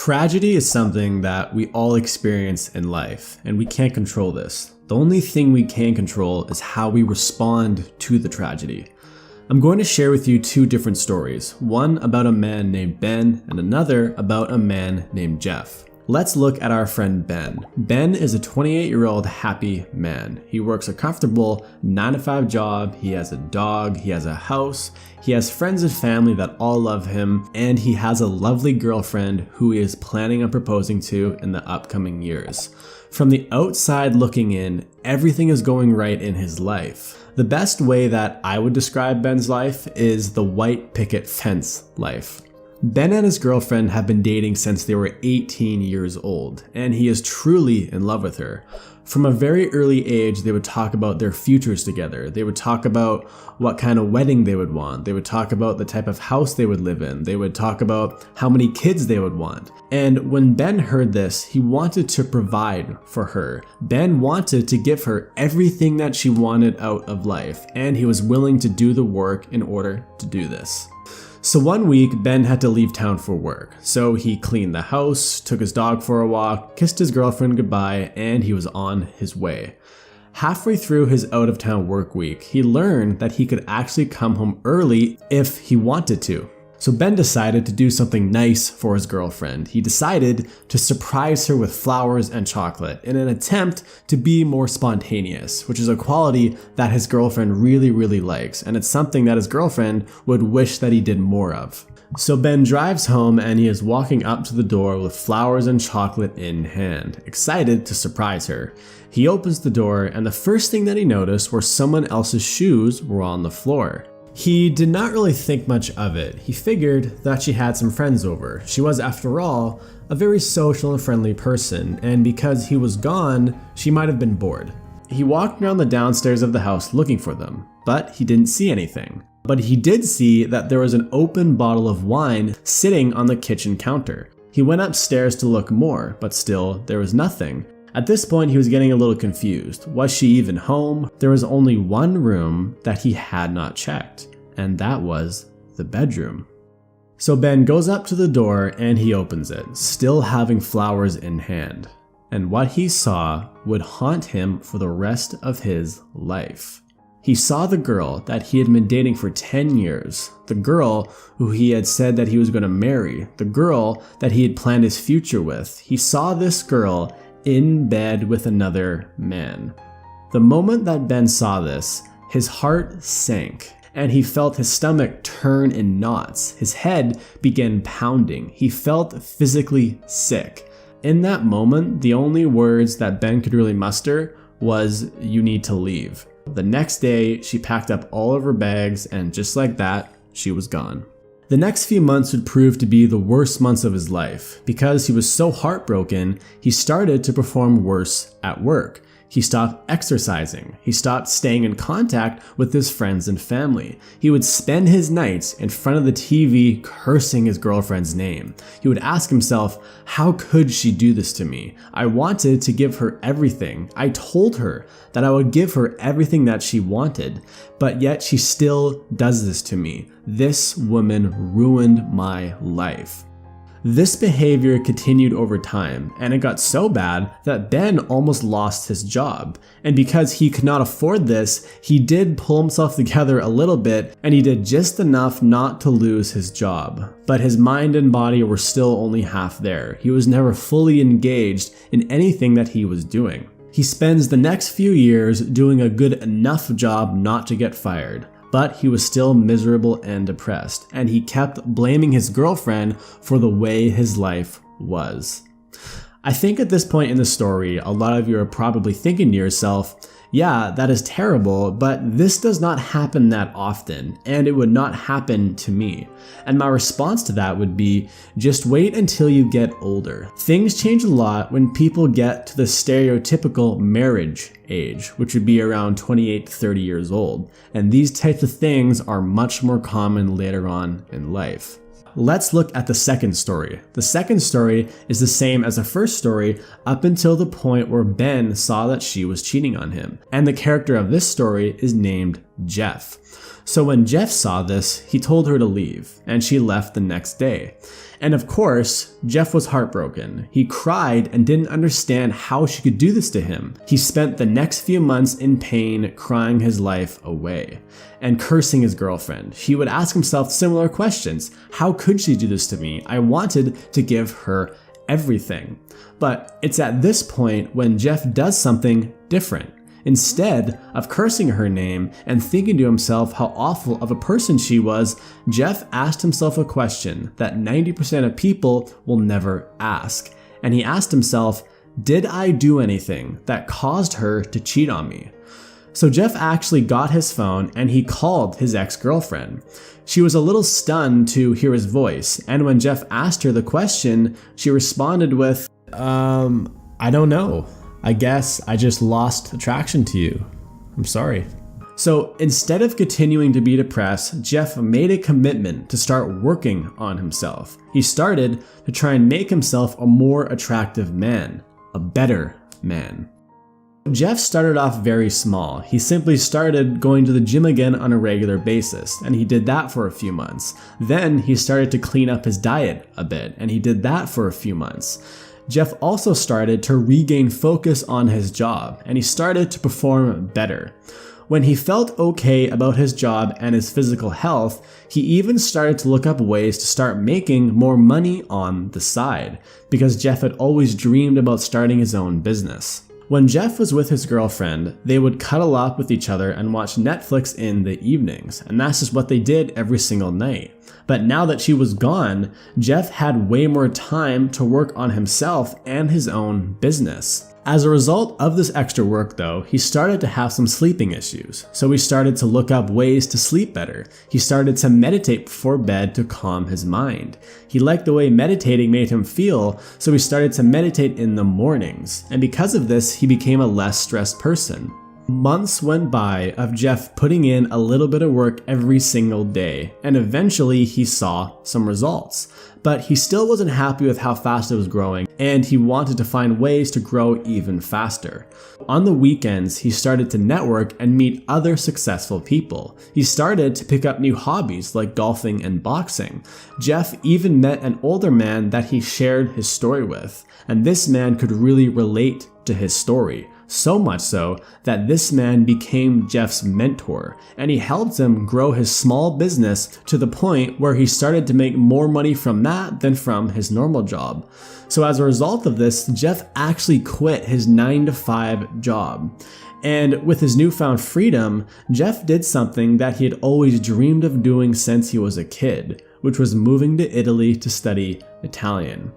Tragedy is something that we all experience in life, and we can't control this. The only thing we can control is how we respond to the tragedy. I'm going to share with you two different stories, one about a man named Ben and another about a man named Jeff. Let's look at our friend Ben. Ben is a 28-year-old happy man. He works a comfortable 9-to-5 job, he has a dog, he has a house, he has friends and family that all love him, and he has a lovely girlfriend who he is planning on proposing to in the upcoming years. From the outside looking in, everything is going right in his life. The best way that I would describe Ben's life is the white picket fence life. Ben and his girlfriend have been dating since they were 18 years old, and he is truly in love with her. From a very early age, they would talk about their futures together. They would talk about what kind of wedding they would want. They would talk about the type of house they would live in. They would talk about how many kids they would want. And when Ben heard this, he wanted to provide for her. Ben wanted to give her everything that she wanted out of life, and he was willing to do the work in order to do this. So one week, Ben had to leave town for work. So he cleaned the house, took his dog for a walk, kissed his girlfriend goodbye, and he was on his way. Halfway through his out-of-town work week, he learned that he could actually come home early if he wanted to. So Ben decided to do something nice for his girlfriend. He decided to surprise her with flowers and chocolate in an attempt to be more spontaneous, which is a quality that his girlfriend really likes, and it's something that his girlfriend would wish that he did more of. So Ben drives home and he is walking up to the door with flowers and chocolate in hand, excited to surprise her. He opens the door and the first thing that he noticed were someone else's shoes were on the floor. He did not really think much of it. He figured that she had some friends over. She was, after all, a very social and friendly person, and because he was gone, she might have been bored. He walked around the downstairs of the house looking for them, but he didn't see anything. But he did see that there was an open bottle of wine sitting on the kitchen counter. He went upstairs to look more, but still, there was nothing. At this point, he was getting a little confused. Was she even home? There was only one room that he had not checked, and that was the bedroom. So Ben goes up to the door and he opens it, still having flowers in hand. And what he saw would haunt him for the rest of his life. He saw the girl that he had been dating for 10 years, the girl who he had said that he was going to marry, the girl that he had planned his future with. He saw this girl in bed with another man. The moment that Ben saw this, his heart sank and he felt his stomach turn in knots. His head began pounding. He felt physically sick. In that moment, the only words that Ben could really muster was, "You need to leave." The next day, she packed up all of her bags and just like that, she was gone. The next few months would prove to be the worst months of his life. Because he was so heartbroken, he started to perform worse at work. He stopped exercising. He stopped staying in contact with his friends and family. He would spend his nights in front of the TV cursing his girlfriend's name. He would ask himself, how could she do this to me? I wanted to give her everything. I told her that I would give her everything that she wanted, but yet she still does this to me. This woman ruined my life. This behavior continued over time, and it got so bad that Ben almost lost his job. And because he could not afford this, he did pull himself together a little bit, and he did just enough not to lose his job. But his mind and body were still only half there. He was never fully engaged in anything that he was doing. He spends the next few years doing a good enough job not to get fired. But he was still miserable and depressed, and he kept blaming his girlfriend for the way his life was. I think at this point in the story, a lot of you are probably thinking to yourself, yeah, that is terrible, but this does not happen that often, and it would not happen to me. And my response to that would be, just wait until you get older. Things change a lot when people get to the stereotypical marriage age, which would be around 28 to 30 years old. And these types of things are much more common later on in life. Let's look at the second story. The second story is the same as the first story up until the point where Ben saw that she was cheating on him. And the character of this story is named Jeff. So when Jeff saw this, he told her to leave, and she left the next day. And of course, Jeff was heartbroken. He cried and didn't understand how she could do this to him. He spent the next few months in pain, crying his life away and cursing his girlfriend. He would ask himself similar questions. How could she do this to me? I wanted to give her everything. But it's at this point when Jeff does something different. Instead of cursing her name and thinking to himself how awful of a person she was, Jeff asked himself a question that 90% of people will never ask. And he asked himself, did I do anything that caused her to cheat on me? So Jeff actually got his phone and he called his ex-girlfriend. She was a little stunned to hear his voice, and when Jeff asked her the question, she responded with, I don't know. I guess I just lost attraction to you. I'm sorry. So instead of continuing to be depressed, Jeff made a commitment to start working on himself. He started to try and make himself a more attractive man, a better man. Jeff started off very small. He simply started going to the gym again on a regular basis, and he did that for a few months. Then he started to clean up his diet a bit, and he did that for a few months. Jeff also started to regain focus on his job, and he started to perform better. When he felt okay about his job and his physical health, he even started to look up ways to start making more money on the side, because Jeff had always dreamed about starting his own business. When Jeff was with his girlfriend, they would cuddle up with each other and watch Netflix in the evenings, and that's just what they did every single night. But now that she was gone, Jeff had way more time to work on himself and his own business. As a result of this extra work though, he started to have some sleeping issues. So he started to look up ways to sleep better. He started to meditate before bed to calm his mind. He liked the way meditating made him feel, so he started to meditate in the mornings. And because of this, he became a less stressed person. Months went by of Jeff putting in a little bit of work every single day, and eventually he saw some results. But he still wasn't happy with how fast it was growing, and he wanted to find ways to grow even faster. On the weekends, he started to network and meet other successful people. He started to pick up new hobbies like golfing and boxing. Jeff even met an older man that he shared his story with, and this man could really relate to his story. So much so that this man became Jeff's mentor, and he helped him grow his small business to the point where he started to make more money from that than from his normal job. So as a result of this, Jeff actually quit his 9-to-5 job. And with his newfound freedom, Jeff did something that he had always dreamed of doing since he was a kid, which was moving to Italy to study Italian.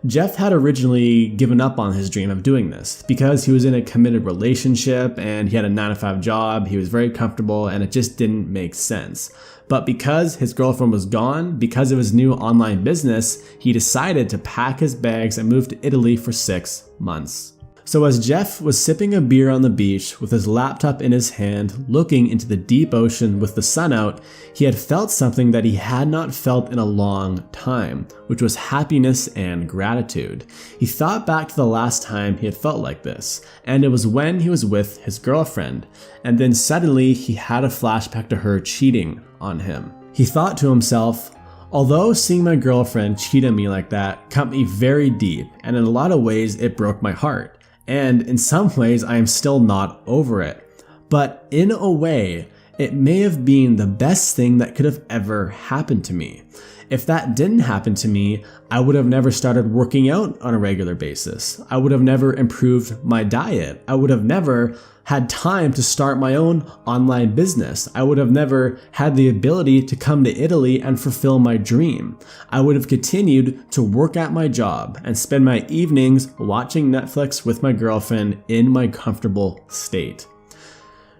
Jeff had originally given up on his dream of doing this because he was in a committed relationship and he had a 9-to-5 job, he was very comfortable, and it just didn't make sense. But because his girlfriend was gone, because of his new online business, he decided to pack his bags and move to Italy for 6 months. So as Jeff was sipping a beer on the beach with his laptop in his hand, looking into the deep ocean with the sun out, he had felt something that he had not felt in a long time, which was happiness and gratitude. He thought back to the last time he had felt like this, and it was when he was with his girlfriend, and then suddenly he had a flashback to her cheating on him. He thought to himself, although seeing my girlfriend cheat on me like that cut me very deep, and in a lot of ways it broke my heart. And in some ways, I am still not over it. But in a way, it may have been the best thing that could have ever happened to me. If that didn't happen to me, I would have never started working out on a regular basis. I would have never improved my diet. I would have never had time to start my own online business. I would have never had the ability to come to Italy and fulfill my dream. I would have continued to work at my job and spend my evenings watching Netflix with my girlfriend in my comfortable state.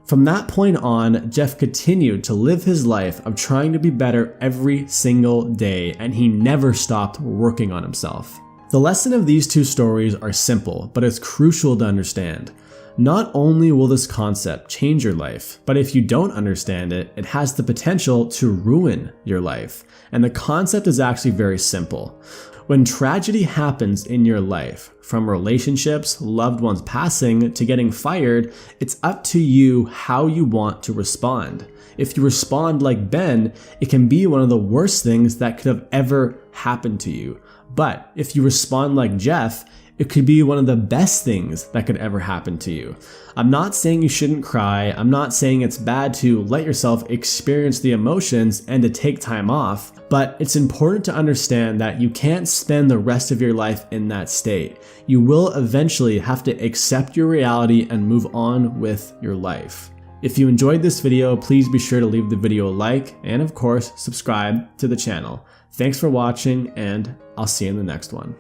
From that point on, Jeff continued to live his life of trying to be better every single day, and he never stopped working on himself. The lesson of these two stories are simple, but it's crucial to understand. Not only will this concept change your life, but if you don't understand it, it has the potential to ruin your life. And the concept is actually very simple. When tragedy happens in your life, from relationships, loved ones passing, to getting fired, it's up to you how you want to respond. If you respond like Ben, it can be one of the worst things that could have ever happened to you. But if you respond like Jeff, it could be one of the best things that could ever happen to you. I'm not saying you shouldn't cry. I'm not saying it's bad to let yourself experience the emotions and to take time off, but it's important to understand that you can't spend the rest of your life in that state. You will eventually have to accept your reality and move on with your life. If you enjoyed this video, please be sure to leave the video a like and of course, subscribe to the channel. Thanks for watching and I'll see you in the next one.